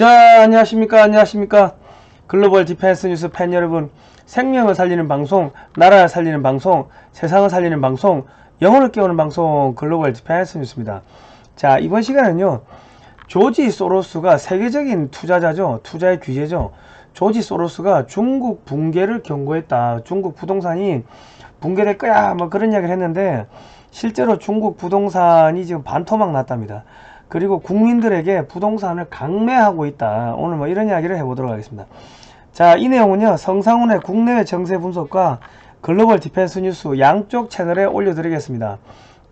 자, 안녕하십니까. 글로벌 디펜스 뉴스 팬 여러분, 생명을 살리는 방송, 나라를 살리는 방송, 세상을 살리는 방송, 영혼을 깨우는 방송, 글로벌 디펜스 뉴스입니다. 자, 이번 시간은요, 조지 소로스가 세계적인 투자자죠. 투자의 귀재죠. 조지 소로스가 중국 붕괴를 경고했다. 중국 부동산이 붕괴될 거야, 뭐 그런 이야기를 했는데, 실제로 중국 부동산이 지금 반토막 났답니다. 그리고 국민들에게 부동산을 강매하고 있다. 오늘 뭐 이런 이야기를 해보도록 하겠습니다. 자, 이 내용은요, 성상훈의 국내외 정세 분석과 글로벌 디펜스 뉴스 양쪽 채널에 올려드리겠습니다.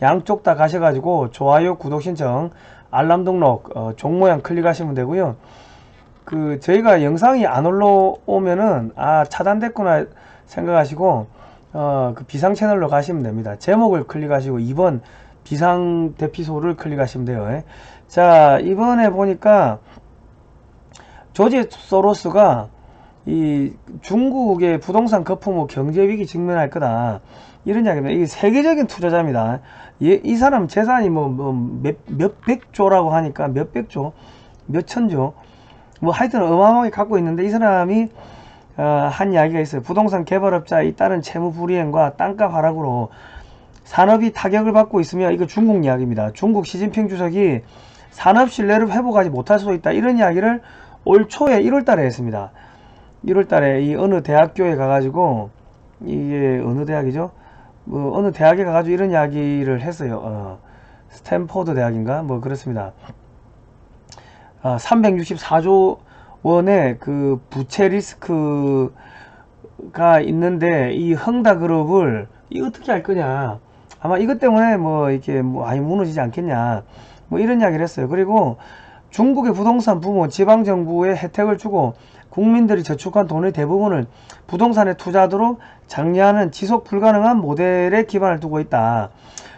양쪽 다 가셔가지고 좋아요, 구독 신청, 알람 등록, 종 모양 클릭하시면 되고요. 저희가 영상이 안 올라오면은 차단됐구나 생각하시고 비상 채널로 가시면 됩니다. 제목을 클릭하시고 2번 비상 대피소를 클릭하시면 돼요. 자, 이번에 보니까 조지 소로스가 이 중국의 부동산 거품 후 경제위기 직면할 거다, 이런 이야기입니다. 이게 세계적인 투자자입니다. 이 사람 재산이 몇백조라고 하니까 몇백조, 몇천조, 뭐 하여튼 어마어마하게 갖고 있는데, 이 사람이 한 이야기가 있어요. 부동산 개발업자에 따른 채무 불이행과 땅값 하락으로 산업이 타격을 받고 있으며, 이거 중국 이야기입니다. 중국 시진핑 주석이 산업 신뢰를 회복하지 못할 수도 있다, 이런 이야기를 올 초에 1월달에 했습니다. 1월달에 이 어느 대학교에 가가지고, 이게 어느 대학이죠? 어느 대학에 가가지고 이런 이야기를 했어요. 스탠포드 대학인가? 뭐 그렇습니다. 364조 원의 그 부채 리스크가 있는데, 이 흥다그룹을 이 어떻게 할 거냐, 아마 이것 때문에 이렇게 아예 무너지지 않겠냐, 뭐 이런 이야기를 했어요. 그리고 중국의 부동산 부모 지방정부에 혜택을 주고 국민들이 저축한 돈의 대부분을 부동산에 투자하도록 장려하는 지속 불가능한 모델에 기반을 두고 있다.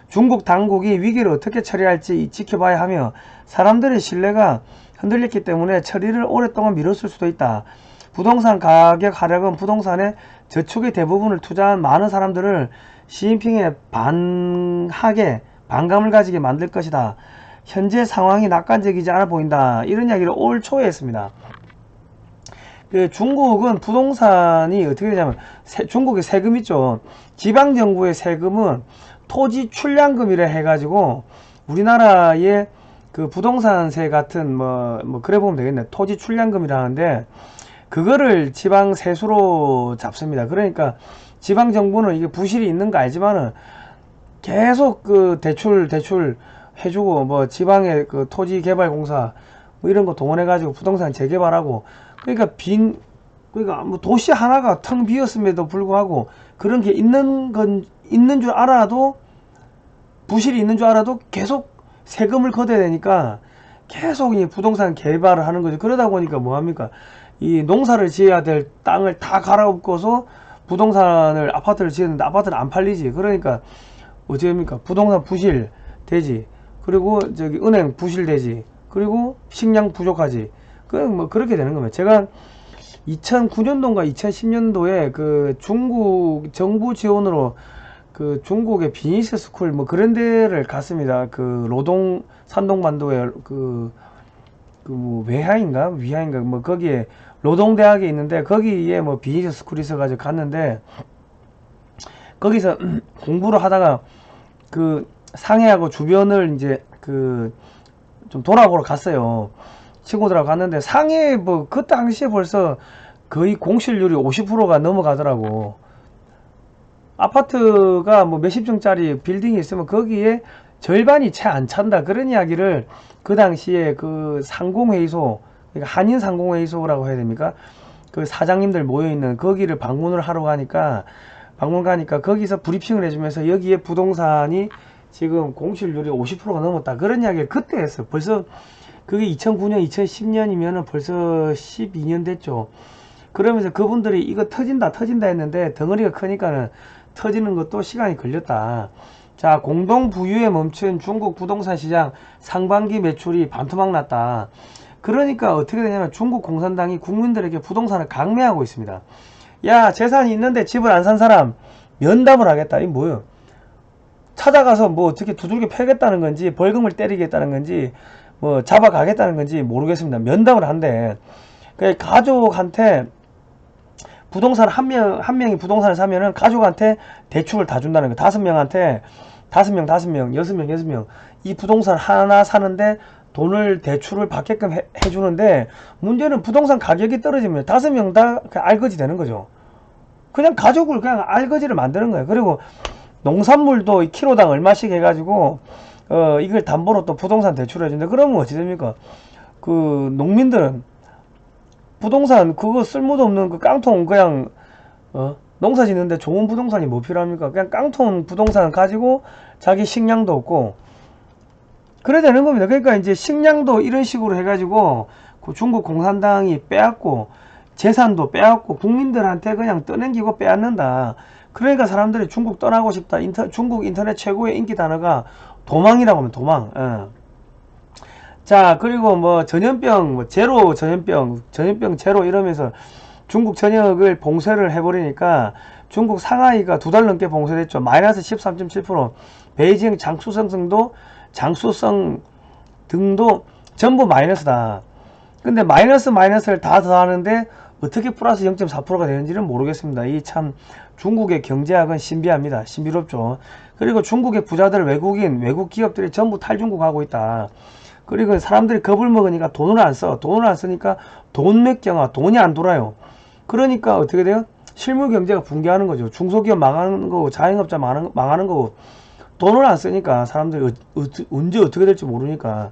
중국 당국이 위기를 어떻게 처리할지 지켜봐야 하며, 사람들의 신뢰가 흔들렸기 때문에 처리를 오랫동안 미뤘을 수도 있다. 부동산 가격 하락은 부동산에 저축의 대부분을 투자한 많은 사람들을 시진핑에 반감을 가지게 만들 것이다. 현재 상황이 낙관적이지 않아 보인다, 이런 이야기를 올 초에 했습니다. 중국은 부동산이 어떻게 되냐면, 중국의 세금 있죠. 지방정부의 세금은 토지 출량금이라 해가지고, 우리나라의 그 부동산세 같은 그래 보면 되겠네. 토지 출량금이라는데, 그거를 지방 세수로 잡습니다. 그러니까 지방정부는 이게 부실이 있는 거 알지만은 계속 대출 해주고, 지방의 토지 개발 공사 이런 거 동원해 가지고 부동산 재개발하고, 그러니까 도시 하나가 텅 비었음에도 불구하고 그런 게 있는 줄 알아도, 부실이 있는 줄 알아도 계속 세금을 걷어야 되니까 계속 이 부동산 개발을 하는 거죠. 그러다 보니까 뭐합니까? 이 농사를 지어야 될 땅을 다 갈아엎고서 부동산을, 아파트를 지었는데 아파트는 안 팔리지. 그러니까 어찌합니까? 부동산 부실 되지. 그리고 은행 부실 되지. 그리고 식량 부족하지. 그렇게 되는 겁니다. 제가 2009년도인가 2010년도에 중국 정부 지원으로 중국의 비즈니스 스쿨 그런 데를 갔습니다. 산동반도에 위하인가 거기에 노동대학에 있는데, 거기에 비즈니스 스쿨이 있어가지고 갔는데, 거기서 공부를 하다가 상해하고 주변을 이제 좀 돌아보러 갔어요. 친구들하고 갔는데, 상해 그 당시에 벌써 거의 공실률이 50%가 넘어가더라고. 아파트가 몇십 층짜리 빌딩이 있으면 거기에 절반이 채 안 찬다, 그런 이야기를 그 당시에 상공회의소, 그러니까 한인 상공회의소라고 해야 됩니까? 사장님들 모여있는 거기를 방문을 하러 가니까, 거기서 브리핑을 해주면서 여기에 부동산이 지금 공실률이 50%가 넘었다, 그런 이야기를 그때 했어요. 벌써 그게 2009년 2010년이면은 벌써 12년 됐죠. 그러면서 그분들이 이거 터진다 했는데, 덩어리가 크니까는 터지는 것도 시간이 걸렸다. 자, 공동 부유에 멈춘 중국 부동산 시장 상반기 매출이 반토막 났다. 그러니까 어떻게 되냐면, 중국 공산당이 국민들에게 부동산을 강매하고 있습니다. 야, 재산이 있는데 집을 안 산 사람 면담을 하겠다. 이 뭐예요? 찾아가서 어떻게 두들겨 패겠다는 건지, 벌금을 때리겠다는 건지, 뭐 잡아가겠다는 건지 모르겠습니다. 면담을 한대. 그 가족한테 부동산 한 명이 부동산을 사면은 가족한테 대출을 다 준다는 거. 5명한테 5명, 6명 이 부동산 하나 사는데 돈을 대출을 받게끔 해주는데, 문제는 부동산 가격이 떨어지면 5명 다 알거지 되는 거죠. 그냥 가족을 그냥 알거지를 만드는 거예요. 그리고 농산물도 키로당 얼마씩 해가지고 이걸 담보로 또 부동산 대출을 해준다. 그러면 어찌 됩니까? 그 농민들은 부동산 그거 쓸모도 없는 그 깡통 그냥 농사 짓는데 좋은 부동산이 뭐 필요합니까? 그냥 깡통 부동산 가지고 자기 식량도 없고 그래야 되는 겁니다. 그러니까 이제 식량도 이런 식으로 해가지고 그 중국 공산당이 빼앗고 재산도 빼앗고 국민들한테 그냥 떠넘기고 빼앗는다. 그러니까 사람들이 중국 떠나고 싶다. 중국 인터넷 최고의 인기 단어가 도망이라고 하면 도망. 자, 그리고 뭐 전염병, 뭐 제로 전염병 제로 이러면서 중국 전역을 봉쇄를 해버리니까 중국 상하이가 2달 넘게 봉쇄됐죠. 마이너스 13.7%. 베이징 장수성 등도 전부 마이너스다. 근데 마이너스를 다 더하는데 어떻게 플러스 0.4%가 되는지는 모르겠습니다. 이 참 중국의 경제학은 신비합니다. 신비롭죠. 그리고 중국의 부자들 외국 기업들이 전부 탈중국하고 있다. 그리고 사람들이 겁을 먹으니까 돈을 안 써. 돈을 안 쓰니까 돈맥경화, 돈이 안 돌아요. 그러니까 어떻게 돼요? 실물 경제가 붕괴하는 거죠. 중소기업 망하는 거고 자영업자 망하는 거고 돈을 안 쓰니까 사람들이 언제 어떻게 될지 모르니까.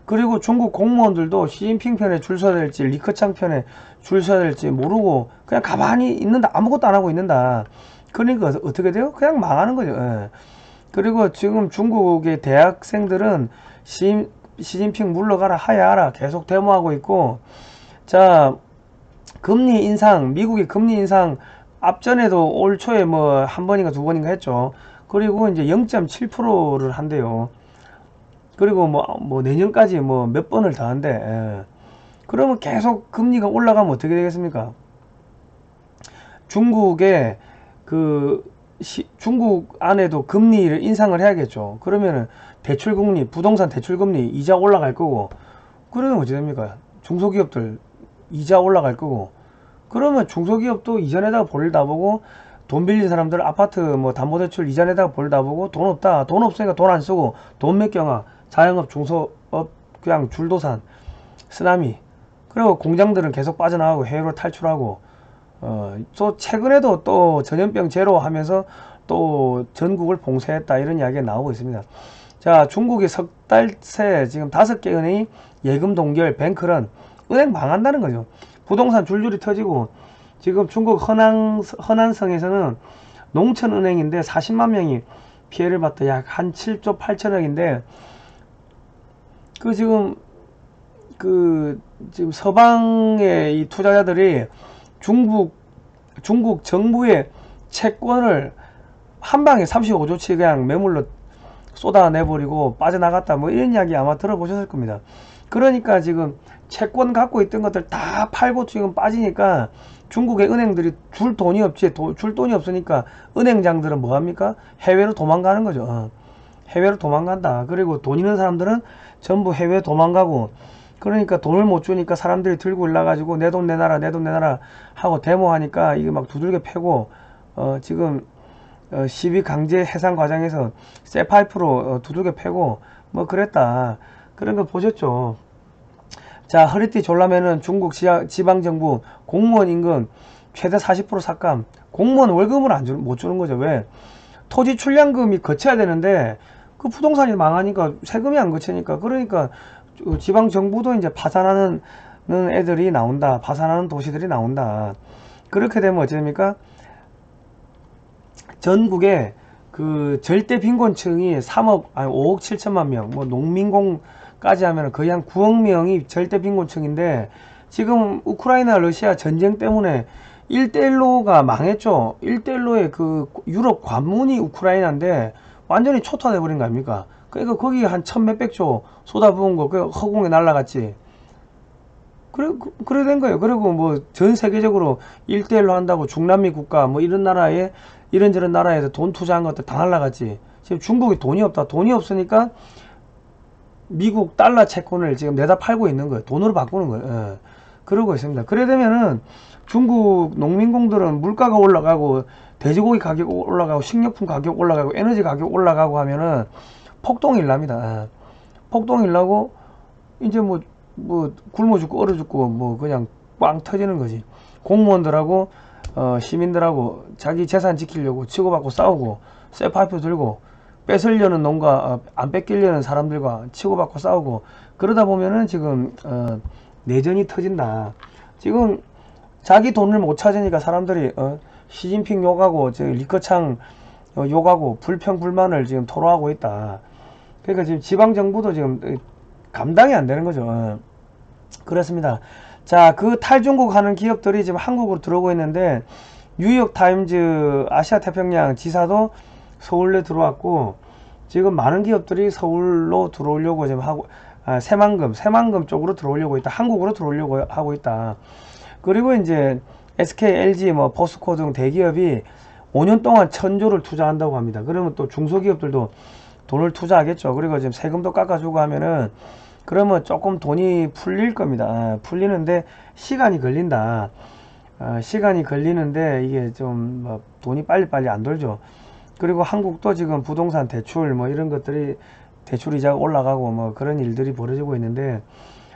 그리고 중국 공무원들도 시진핑 편에 줄 서야 될지 리커창 편에 줄 서야 될지 모르고 그냥 가만히 있는다. 아무것도 안 하고 있는다. 그러니까 어떻게 돼요? 그냥 망하는 거죠. 예. 그리고 지금 중국의 대학생들은 시진핑 물러가라 하야하라 계속 데모하고 있고, 자, 금리 인상, 미국의 금리 인상 앞전에도 올 초에 뭐 한 번인가 2번인가 했죠. 그리고 이제 0.7%를 한대요. 그리고 뭐 내년까지 뭐 몇 번을 더 한대. 예. 그러면 계속 금리가 올라가면 어떻게 되겠습니까? 중국의 중국 안에도 금리를 인상을 해야겠죠. 그러면은 대출금리, 부동산 대출금리 이자 올라갈 거고, 그러면 어찌 됩니까? 중소기업들 이자 올라갈 거고, 그러면 중소기업도 이전에다가 볼일 다 보고, 돈 빌린 사람들 아파트 뭐 담보대출 이전에다가 볼일 다 보고, 돈 없다, 돈 없으니까 돈 안 쓰고, 돈맥경화, 자영업, 중소업 그냥 줄도산, 쓰나미. 그리고 공장들은 계속 빠져나가고 해외로 탈출하고, 또 최근에도 또 전염병 제로 하면서 또 전국을 봉쇄했다 이런 이야기가 나오고 있습니다. 자, 중국의 석 달 새 지금 5개 은행이 예금 동결, 뱅크런, 은행 망한다는 거죠. 부동산 줄줄이 터지고, 지금 중국 허난성에서는 농촌은행인데 40만 명이 피해를 봤다. 약 한 7조 8천억인데, 지금 서방의 이 투자자들이 중국 정부의 채권을 한 방에 35조치 그냥 매물로 쏟아내버리고 빠져나갔다, 뭐 이런 이야기 아마 들어보셨을 겁니다. 그러니까 지금 채권 갖고 있던 것들 다 팔고 지금 빠지니까 중국의 은행들이 줄 돈이 없으니까 은행장들은 뭐합니까? 해외로 도망가는 거죠. 해외로 도망간다. 그리고 돈 있는 사람들은 전부 해외 도망가고, 그러니까 돈을 못 주니까 사람들이 들고 올라가지고 내 돈 내놔라 하고 데모하니까 이게 막 두들겨 패고, 지금 시비 강제 해상 과정에서 쇠파이프로 두들겨 패고 뭐 그랬다. 그런 거 보셨죠. 자, 허리띠 졸라매는 중국 지방정부 공무원 임금 최대 40% 삭감. 공무원 월급을 못 주는 거죠. 왜? 토지 출량금이 거쳐야 되는데 그 부동산이 망하니까 세금이 안 거치니까, 그러니까 지방정부도 이제 파산하는 애들이 나온다. 파산하는 도시들이 나온다. 그렇게 되면 어찌됩니까? 전국에 절대 빈곤층이 5억 7천만 명, 뭐 농민공까지 하면 거의 한 9억 명이 절대 빈곤층인데, 지금 우크라이나 러시아 전쟁 때문에 1대1로가 망했죠. 1대1로의 유럽 관문이 우크라이나인데 완전히 초토화돼 버린 거 아닙니까? 그러니까 거기 한 1000몇백조 쏟아부은 거 허공에 날라갔지. 그래 된 거예요. 그리고 뭐 전 세계적으로 1대1로 한다고 중남미 국가 뭐 이런저런 나라에서 돈 투자한 것들 다 날라갔지. 지금 중국이 돈이 없다. 돈이 없으니까 미국 달러 채권을 지금 내다 팔고 있는 거예요. 돈으로 바꾸는 거예요. 예. 그러고 있습니다. 그래 되면은 중국 농민공들은 물가가 올라가고 돼지고기 가격 올라가고 식료품 가격 올라가고 에너지 가격 올라가고 하면은 폭동일 납니다. 예. 폭동일 나고 이제 뭐 굶어 죽고 얼어 죽고 뭐 그냥 빵 터지는 거지. 공무원들하고 시민들하고 자기 재산 지키려고 치고받고 싸우고 쇠파이프 들고 뺏으려는 놈과 안 뺏기려는 사람들과 치고받고 싸우고 그러다 보면은 지금 내전이 터진다. 지금 자기 돈을 못 찾으니까 사람들이 시진핑 욕하고 리커창 욕하고 불평불만을 지금 토로하고 있다. 그러니까 지금 지방정부도 지금 감당이 안 되는 거죠. 그렇습니다. 자, 그 탈중국 하는 기업들이 지금 한국으로 들어오고 있는데 뉴욕타임즈 아시아태평양 지사도 서울에 들어왔고 지금 많은 기업들이 서울로 들어오려고 지금 하고 새만금 쪽으로 들어오려고 있다. 한국으로 들어오려고 하고 있다. 그리고 이제 SK, LG, 뭐 포스코 등 대기업이 5년 동안 1,000조를 투자한다고 합니다. 그러면 또 중소기업들도 돈을 투자하겠죠. 그리고 지금 세금도 깎아주고 하면은 그러면 조금 돈이 풀릴 겁니다. 풀리는데 시간이 걸린다. 시간이 걸리는데 이게 좀 뭐 돈이 빨리빨리 안 돌죠. 그리고 한국도 지금 부동산 대출 뭐 이런 것들이 대출 이자가 올라가고 뭐 그런 일들이 벌어지고 있는데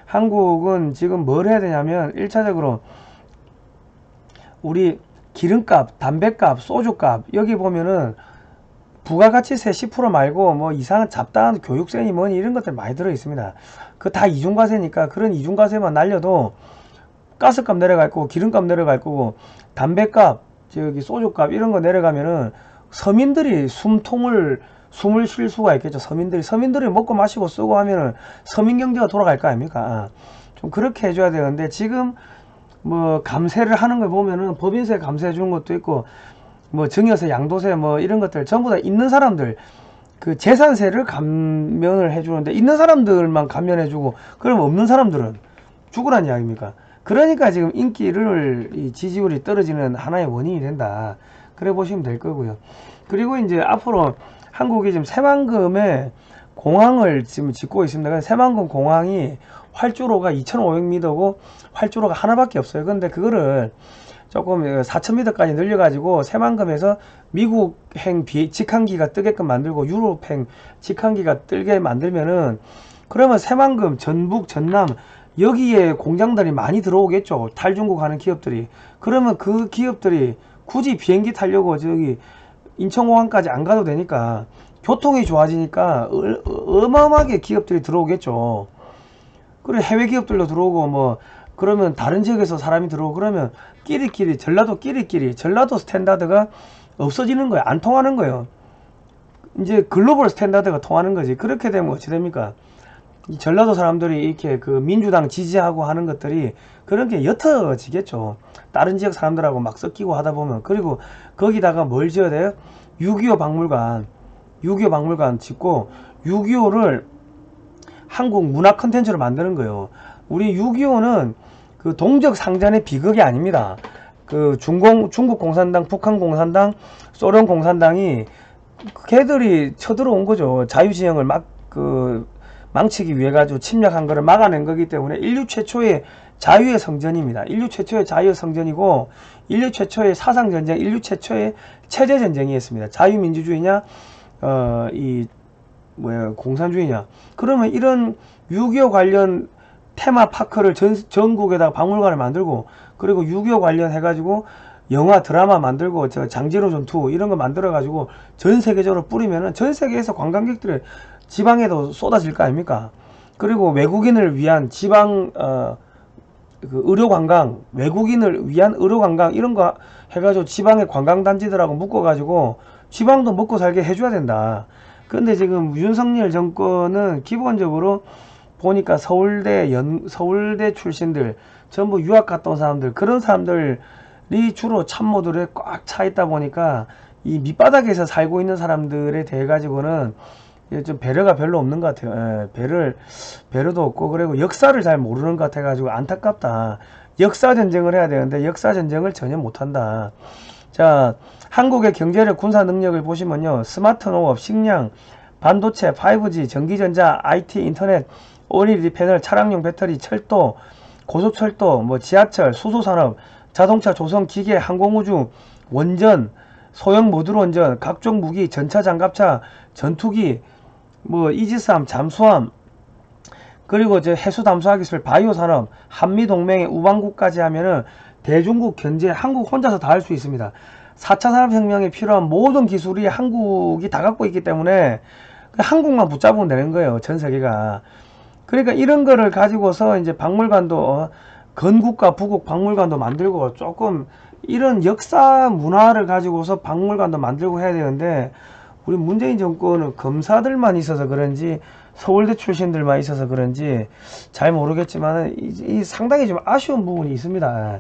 한국은 지금 뭘 해야 되냐면 1차적으로 우리 기름값, 담배값, 소주값 여기 보면은 부가가치세 10% 말고 뭐 이상한 잡다한 교육세니 뭐니 이런 것들 많이 들어 있습니다. 그 다 이중과세니까 그런 이중과세만 날려도 가스값 내려갈 거고 기름값 내려갈 거고 담배값, 저기 소주값 이런 거 내려가면은 서민들이 숨을 쉴 수가 있겠죠. 서민들이 먹고 마시고 쓰고 하면은 서민 경제가 돌아갈 거 아닙니까? 좀 그렇게 해줘야 되는데 지금 뭐 감세를 하는 걸 보면은 법인세 감세해 주는 것도 있고 뭐 증여세, 양도세 뭐 이런 것들 전부 다 있는 사람들 그 재산세를 감면을 해주는데 있는 사람들만 감면해주고 그럼 없는 사람들은 죽으란 이야기입니까? 그러니까 지금 인기를 지지율이 떨어지는 하나의 원인이 된다. 그래 보시면 될 거고요. 그리고 이제 앞으로 한국이 지금 새만금에 공항을 지금 짓고 있습니다. 새만금 공항이 활주로가 2,500m고 활주로가 하나밖에 없어요. 근데 그거를 조금 4,000m까지 늘려가지고 새만금에서 미국행 직항기가 뜨게끔 만들고 유럽행 직항기가 뜨게 만들면은 그러면 새만금, 전북, 전남 여기에 공장들이 많이 들어오겠죠. 탈중국 하는 기업들이. 그러면 그 기업들이 굳이 비행기 타려고 저기 인천공항까지 안 가도 되니까 교통이 좋아지니까 어마어마하게 기업들이 들어오겠죠. 그리고 해외 기업들도 들어오고 뭐 그러면 다른 지역에서 사람이 들어오고 그러면 전라도 스탠다드가 없어지는 거예요. 안 통하는 거예요. 이제 글로벌 스탠다드가 통하는 거지. 그렇게 되면 어찌 됩니까? 이 전라도 사람들이 이렇게 그 민주당 지지하고 하는 것들이 그런 게 옅어지겠죠. 다른 지역 사람들하고 막 섞이고 하다 보면. 그리고 거기다가 뭘 지어야 돼요? 6.25 박물관 짓고 6.25를 한국 문화 컨텐츠로 만드는 거예요. 우리 6.25는 그 동적 상잔의 비극이 아닙니다. 그 중국 공산당, 북한 공산당, 소련 공산당이 걔들이 쳐들어온 거죠. 자유진영을 망치기 위해 가지고 침략한 거를 막아낸 거기 때문에 인류 최초의 자유의 성전입니다. 인류 최초의 자유의 성전이고 인류 최초의 사상전쟁, 인류 최초의 체제전쟁이었습니다. 자유민주주의냐 공산주의냐. 그러면 이런 6.25 관련 테마파크를 전국에다가 박물관을 만들고 그리고 6.25 관련 해가지고 영화 드라마 만들고 저 장진호 전투 이런 거 만들어 가지고 전 세계적으로 뿌리면은 전 세계에서 관광객들이 지방에도 쏟아질 거 아닙니까? 그리고 외국인을 위한 지방 그 의료관광, 외국인을 위한 의료관광 이런 거 해가지고 지방의 관광단지들하고 묶어가지고 지방도 먹고 살게 해줘야 된다. 근데 지금 윤석열 정권은 기본적으로 보니까 서울대 출신들 전부 유학 갔다 온 사람들 그런 사람들이 주로 참모들에 꽉 차 있다 보니까 이 밑바닥에서 살고 있는 사람들에 대해 가지고는 좀 배려가 별로 없는 것 같아요. 배려도 없고 그리고 역사를 잘 모르는 것 같아 가지고 안타깝다. 역사 전쟁을 해야 되는데 역사 전쟁을 전혀 못한다. 자, 한국의 경제력 군사 능력을 보시면요, 스마트 농업, 식량, 반도체, 5G, 전기전자, IT, 인터넷, OLED 패널, 차량용 배터리, 철도, 고속철도, 뭐 지하철, 수소산업, 자동차, 조선, 기계, 항공우주, 원전, 소형 모듈 원전, 각종 무기, 전차, 장갑차, 전투기, 뭐 이지스함, 잠수함, 그리고 저 해수 담수화 기술, 바이오 산업, 한미 동맹의 우방국까지 하면은 대중국 견제 한국 혼자서 다 할 수 있습니다. 4차 산업혁명에 필요한 모든 기술이 한국이 다 갖고 있기 때문에 한국만 붙잡으면 되는 거예요. 전 세계가. 그러니까 이런 거를 가지고서 이제 박물관도 건국과 부국 박물관도 만들고 조금 이런 역사 문화를 가지고서 박물관도 만들고 해야 되는데 우리 문재인 정권은 검사들만 있어서 그런지 서울대 출신들만 있어서 그런지 잘 모르겠지만 이 상당히 좀 아쉬운 부분이 있습니다.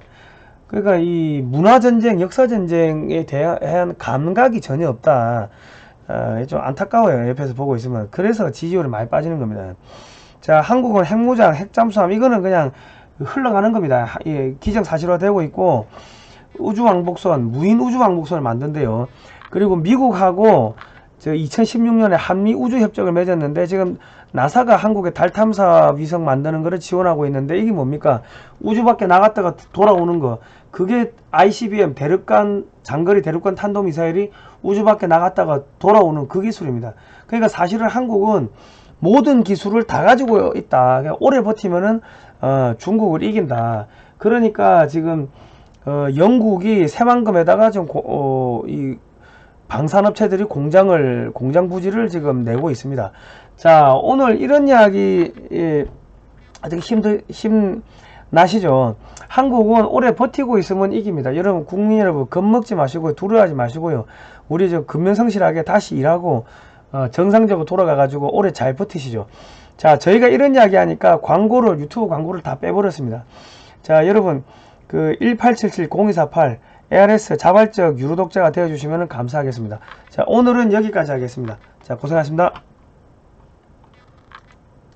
그러니까 이 문화전쟁, 역사전쟁에 대한 감각이 전혀 없다. 좀 안타까워요. 옆에서 보고 있으면. 그래서 지지율이 많이 빠지는 겁니다. 자, 한국은 핵무장, 핵잠수함 이거는 그냥 흘러가는 겁니다. 기정사실화 되고 있고 우주왕복선, 무인 우주왕복선을 만든대요. 그리고 미국하고 2016년에 한미우주협정을 맺었는데 지금 나사가 한국에 달 탐사 위성 만드는 거를 지원하고 있는데 이게 뭡니까? 우주 밖에 나갔다가 돌아오는 거. 그게 ICBM 대륙간 장거리 대륙간 탄도미사일이 우주 밖에 나갔다가 돌아오는 그 기술입니다. 그러니까 사실은 한국은 모든 기술을 다 가지고 있다. 그러니까 오래 버티면은 중국을 이긴다. 그러니까 지금 영국이 새만금에다가 좀 이 방산업체들이 공장 부지를 지금 내고 있습니다. 자, 오늘 이런 이야기 아직 힘나시죠? 한국은 오래 버티고 있으면 이깁니다. 여러분, 국민 여러분, 겁먹지 마시고 두려워하지 마시고요. 우리 저 근면성실하게 다시 일하고 정상적으로 돌아가 가지고 오래 잘 버티시죠. 자, 저희가 이런 이야기 하니까 유튜브 광고를 다 빼버렸습니다. 자, 여러분, 그 1877-0248 ARS 자발적 유료 독자가 되어주시면 감사하겠습니다. 자, 오늘은 여기까지 하겠습니다. 자, 고생하셨습니다.